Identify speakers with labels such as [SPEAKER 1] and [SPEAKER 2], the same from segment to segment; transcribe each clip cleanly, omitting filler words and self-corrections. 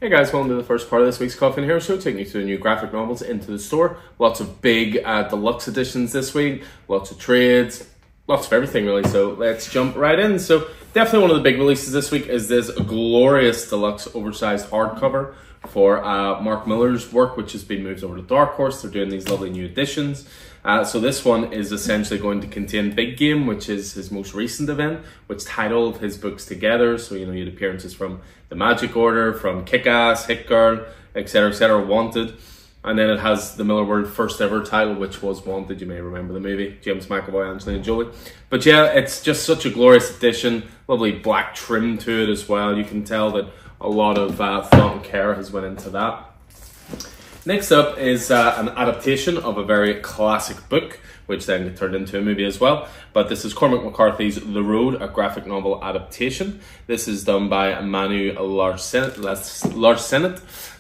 [SPEAKER 1] Hey guys, welcome to the first part of this week's Coffee and Hero Show, taking you through the new graphic novels into the store. Lots of big deluxe editions this week, lots of trades, lots of everything really, so let's jump right in. So definitely one of the big releases this week is this glorious deluxe oversized hardcover for Mark Millar's work, which has been moved over to Dark Horse. They're doing these lovely new editions. So this one is essentially going to contain Big Game, which is his most recent event, which tied all of his books together. So, you know, you had appearances from The Magic Order, from Kick-Ass, Hit Girl, etc., Wanted. And then it has the Millar World first ever title, which was Wanted. You may remember the movie, James McAvoy, Angelina Jolie. But yeah, it's just such a glorious edition. Lovely black trim to it as well. You can tell that a lot of thought and care has went into that. Next up is an adaptation of a very classic book, which then turned into a movie as well. But this is Cormac McCarthy's The Road, a graphic novel adaptation. This is done by Manu Larsenet,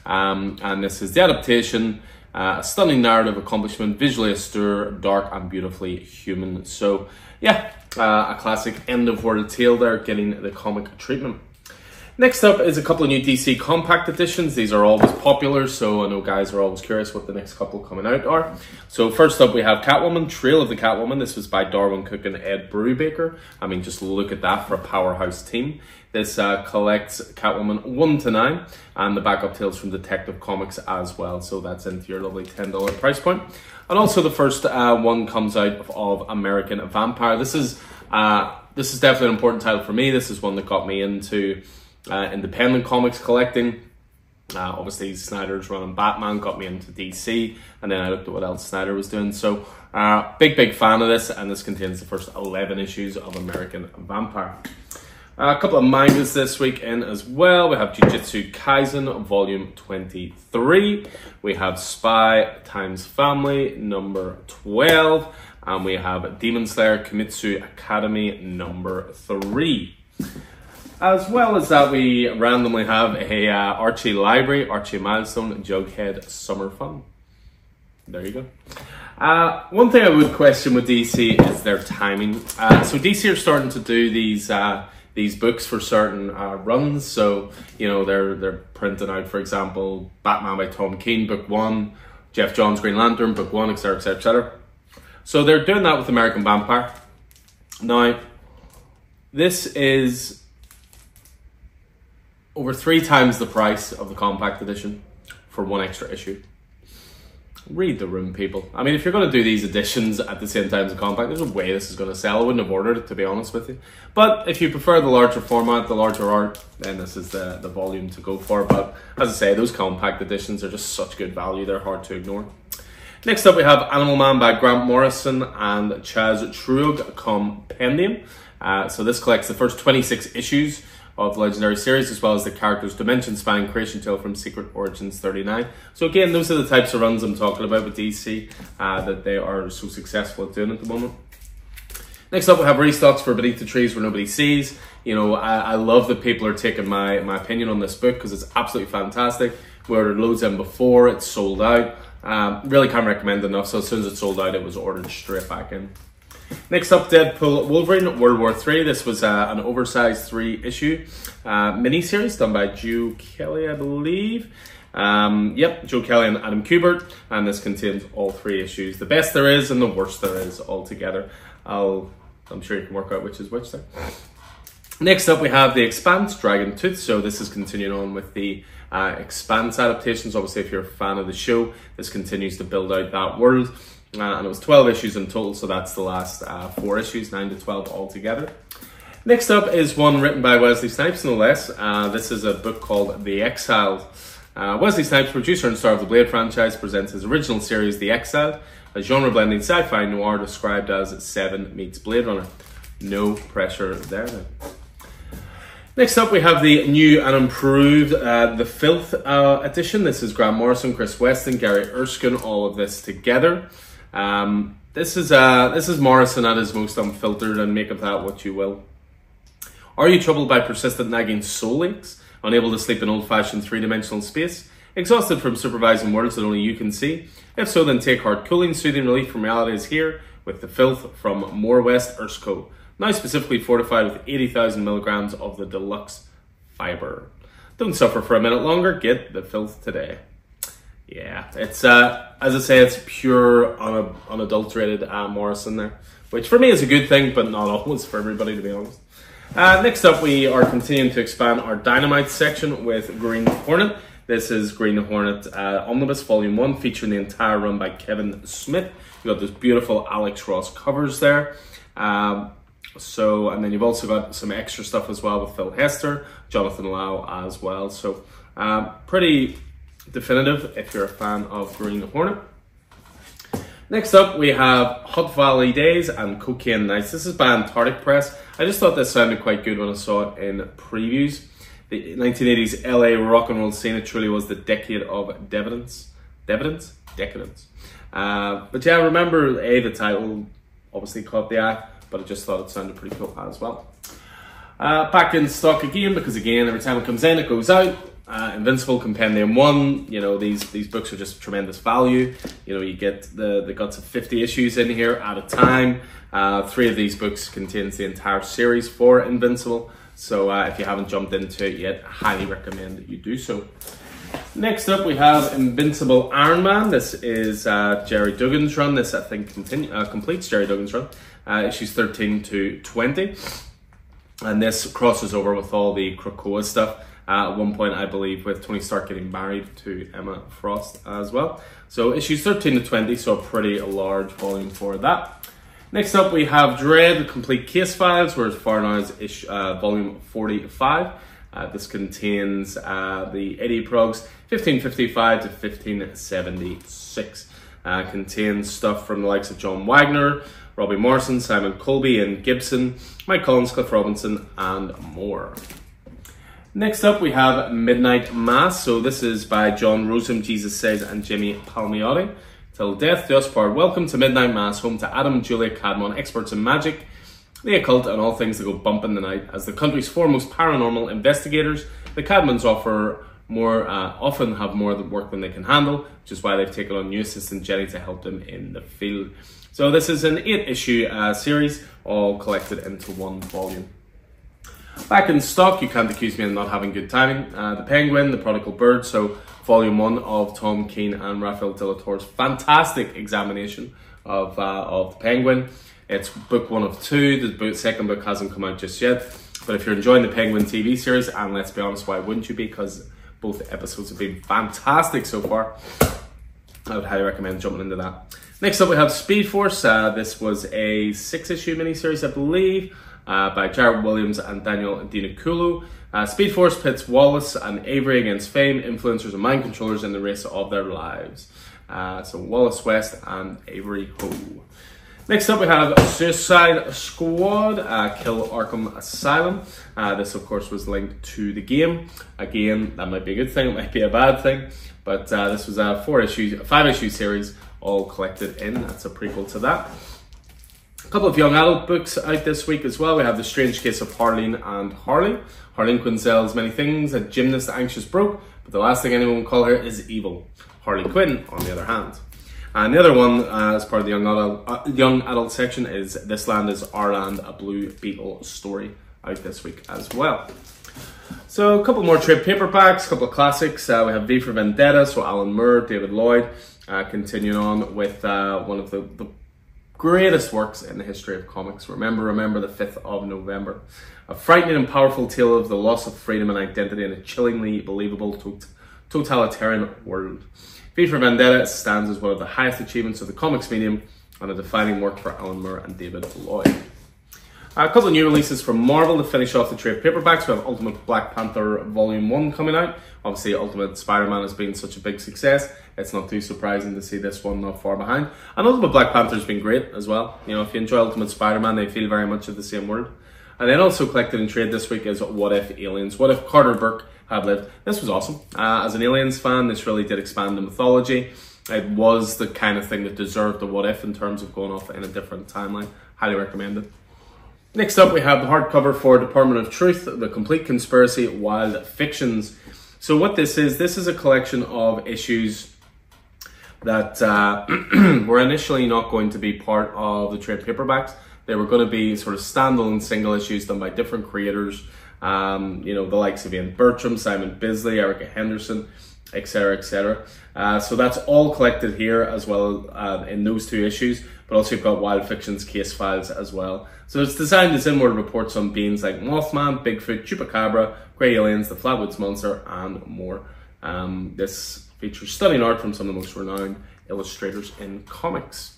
[SPEAKER 1] and this is the adaptation. A stunning narrative accomplishment, visually austere, dark and beautifully human. So yeah, a classic end of world tale there, getting the comic treatment. Next up is a couple of new DC compact editions. These are always popular, so I know guys are always curious what the next couple coming out are. So first up we have Catwoman, Trail of the Catwoman. This was by Darwin Cook and Ed Brubaker. I mean, just look at that for a powerhouse team. This collects Catwoman 1 to 9 and the backup tales from Detective Comics as well. So that's into your lovely $10 price point. And also the first one comes out of American Vampire. This is definitely an important title for me. This is one that got me into independent comics collecting. Obviously Snyder's running Batman, got me into DC, and then I looked at what else Snyder was doing. So big fan of this, and this contains the first 11 issues of American Vampire. A couple of mangas this week in as well. We have Jujutsu Kaisen volume 23. We have Spy Times Family number 12, and we have Demon Slayer Kimetsu Academy number 3. As well as that, we randomly have a Archie Library, Archie Milestone, Jughead Summer Fun. There you go. One thing I would question with DC is their timing. So DC are starting to do these books for certain runs. So, you know, they're printing out, for example, Batman by Tom King, book 1, Jeff Johns' Green Lantern, book 1, etc., etc. So they're doing that with American Vampire. Now, this is over 3 times the price of the compact edition for 1 extra issue. Read the room, people. I mean, if you're going to do these editions at the same time as a compact, there's no way this is going to sell. I wouldn't have ordered it, to be honest with you. But if you prefer the larger format, the larger art, then this is the volume to go for. But as I say, those compact editions are just such good value. They're hard to ignore. Next up, we have Animal Man by Grant Morrison and Chaz Truog Compendium. So this collects the first 26 issues of the Legendary series, as well as the character's dimension-spanning creation tale from Secret Origins 39. So again, those are the types of runs I'm talking about with DC that they are so successful at doing at the moment. Next up, we have restocks for Beneath the Trees Where Nobody Sees. You know, I love that people are taking my opinion on this book because it's absolutely fantastic. We ordered loads in before, it's sold out. Really can't recommend enough, so as soon as it sold out, it was ordered straight back in. Next up, Deadpool Wolverine World War III. This was an oversized 3-issue miniseries done by Joe Kelly, I believe. Yep, Joe Kelly and Adam Kubert, and this contains all 3 issues. The best there is and the worst there is all together. I'm sure you can work out which is which there. Next up, we have The Expanse, Dragon Tooth. So this is continuing on with the Expanse adaptations. Obviously, if you're a fan of the show, this continues to build out that world. And it was 12 issues in total, so that's the last 4 issues, 9 to 12 altogether. Next up is one written by Wesley Snipes, no less. This is a book called The Exiled. Wesley Snipes, producer and star of the Blade franchise, presents his original series, The Exiled, a genre-blending sci-fi noir described as Seven meets Blade Runner. No pressure there then. Next up, we have the new and improved The Filth edition. This is Grant Morrison, Chris Weston, Gary Erskine, all of this together. This is Morrison at his most unfiltered, and make of that what you will. Are you troubled by persistent nagging soul aches? Unable to sleep in old-fashioned 3-dimensional space? Exhausted from supervising worlds that only you can see? If so, then take heart. Cooling, soothing relief from reality is here with The Filth from More West Erskine. Now specifically fortified with 80,000 milligrams of the deluxe fiber. Don't suffer for a minute longer. Get the filth today. Yeah, it's as I say, it's pure, unadulterated Morrison there, which for me is a good thing, but not always for everybody, to be honest. Next up, we are continuing to expand our Dynamite section with Green Hornet. This is Green Hornet Omnibus Volume 1, featuring the entire run by Kevin Smith. You got those beautiful Alex Ross covers there. And then you've also got some extra stuff as well with Phil Hester, Jonathan Lau as well. So pretty definitive if you're a fan of Green Hornet. Next up, we have Hot Valley Days and Cocaine Nights. This is by Antarctic Press. I just thought this sounded quite good when I saw it in previews. The 1980s LA rock and roll scene, it truly was the decade of decadence. But yeah, remember the title obviously caught the eye, but I just thought it sounded pretty cool as well. Back in stock again, because again, every time it comes in, it goes out. Invincible Compendium 1, you know, these books are just tremendous value. You know, you get the guts of 50 issues in here at a time. 3 of these books contains the entire series for Invincible. So if you haven't jumped into it yet, I highly recommend that you do so. Next up, we have Invincible Iron Man. This is Jerry Duggan's run. This, I think, completes Jerry Duggan's run. Issues 13 to 20. And this crosses over with all the Krakoa stuff. At one point, I believe, with Tony Stark getting married to Emma Frost as well. So issues 13 to 20, so a pretty large volume for that. Next up, we have Dread, the Complete Case Files. We're as far now as volume 45. This contains the Eddie Progs 1555 to 1576. Contains stuff from the likes of John Wagner, Robbie Morrison, Simon Colby, and Gibson, Mike Collins, Cliff Robinson, and more. Next up, we have Midnight Mass. So this is by John Rosen, Jesus Says, and Jimmy Palmiotti. Till death do us part. Welcome to Midnight Mass, home to Adam and Julia Cadmon, experts in magic, the occult, and all things that go bump in the night. As the country's foremost paranormal investigators, the Cadmons often have more work than they can handle, which is why they've taken on new assistant Jenny to help them in the field. So this is an 8-issue series, all collected into one volume. Back in stock, you can't accuse me of not having good timing. The Penguin, The Prodigal Bird, so volume 1 of Tom Keane and Raphael de la Torre's fantastic examination of The Penguin. It's book 1 of 2. The second book hasn't come out just yet. But if you're enjoying the Penguin TV series, and let's be honest, why wouldn't you be? Because both episodes have been fantastic so far. I would highly recommend jumping into that. Next up, we have Speed Force. This was a 6-issue miniseries, I believe, by Jared Williams and Daniel Dinakulu. Speed Force pits Wallace and Avery against fame, influencers, and mind controllers in the race of their lives. So Wallace West and Avery Ho. Next up, we have Suicide Squad, Kill Arkham Asylum. This, of course, was linked to the game. Again, that might be a good thing, it might be a bad thing. But this was a 5-issue series, all collected in. That's a prequel to that. A couple of young adult books out this week as well. We have The Strange Case of Harleen and Harley. Harleen Quinzel's many things, a gymnast anxious broke, but the last thing anyone will call her is evil. Harley Quinn, on the other hand. And the other one, as part of the young adult section, is This Land is Our Land, a Blue Beetle story, out this week as well. So a couple more trade paperbacks, a couple of classics. We have V for Vendetta, so Alan Moore, David Lloyd, continuing on with one of the greatest works in the history of comics. Remember the 5th of November. A frightening and powerful tale of the loss of freedom and identity in a chillingly believable totalitarian world. V for Vendetta stands as one of the highest achievements of the comics medium and a defining work for Alan Moore and David Lloyd. A couple of new releases from Marvel to finish off the trade paperbacks. We have Ultimate Black Panther Volume 1 coming out. Obviously, Ultimate Spider-Man has been such a big success. It's not too surprising to see this one not far behind. And Ultimate Black Panther has been great as well. You know, if you enjoy Ultimate Spider-Man, they feel very much of the same world. And then also collected in trade this week is What If Aliens? What If Carter Burke Had Lived? This was awesome. As an Aliens fan, this really did expand the mythology. It was the kind of thing that deserved the What If in terms of going off in a different timeline. Highly recommend it. Next up, we have the hardcover for Department of Truth, The Complete Conspiracy, Wild Fictions. So what this is a collection of issues that were initially not going to be part of the trade paperbacks. They were going to be sort of standalone single issues done by different creators You know, the likes of Ian Bertram, Simon Bisley, Erica Henderson, etc., etc. So that's all collected here as well in those 2 issues, but also you've got Wild Fiction's case files as well. So it's designed as inward reports on beings like Mothman, Bigfoot, Chupacabra, Grey Aliens, the Flatwoods Monster, and more. This features stunning art from some of the most renowned illustrators in comics.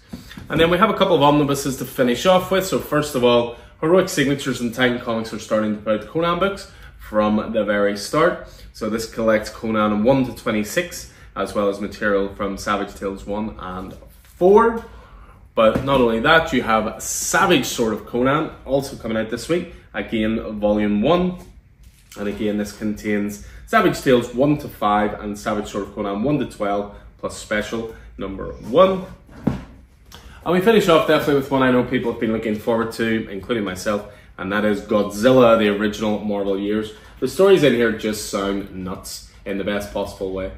[SPEAKER 1] And then we have a couple of omnibuses to finish off with. So first of all, Heroic Signatures and Titan Comics are starting to put out Conan books from the very start. So this collects Conan 1 to 26, as well as material from Savage Tales 1 and 4. But not only that, you have Savage Sword of Conan also coming out this week. Again, Volume 1. And again, this contains Savage Tales 1 to 5 and Savage Sword of Conan 1 to 12, plus special number 1. And we finish off definitely with one I know people have been looking forward to, including myself, and that is Godzilla, the original Marvel years. The stories in here just sound nuts in the best possible way.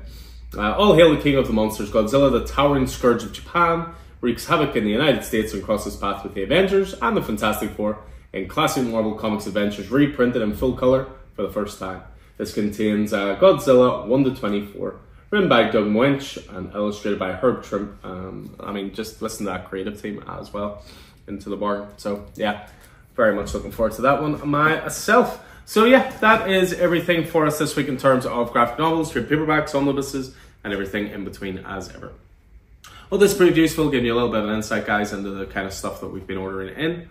[SPEAKER 1] All hail the king of the monsters, Godzilla, the towering scourge of Japan, wreaks havoc in the United States and crosses paths with the Avengers and the Fantastic Four in classic Marvel Comics adventures reprinted in full colour for the first time. This contains Godzilla 1 to 24, written by Doug Moench and illustrated by Herb Trimp. I mean, just listen to that creative team as well into the bargain. So yeah, very much looking forward to that one myself. So yeah, that is everything for us this week in terms of graphic novels, trade paperbacks, omnibuses, and everything in between as ever. Well, this proved useful, giving you a little bit of an insight, guys, into the kind of stuff that we've been ordering in.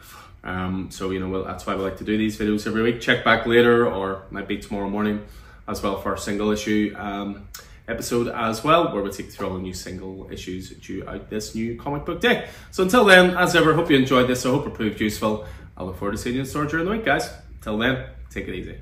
[SPEAKER 1] So, you know, well, that's why we like to do these videos every week. Check back later, or might be tomorrow morning, as well, for our single issue episode as well, where we'll take you through all the new single issues due out this new comic book day. So until then, as ever, hope you enjoyed this. I hope it proved useful. I look forward to seeing you in store during the week, guys. Till then, take it easy.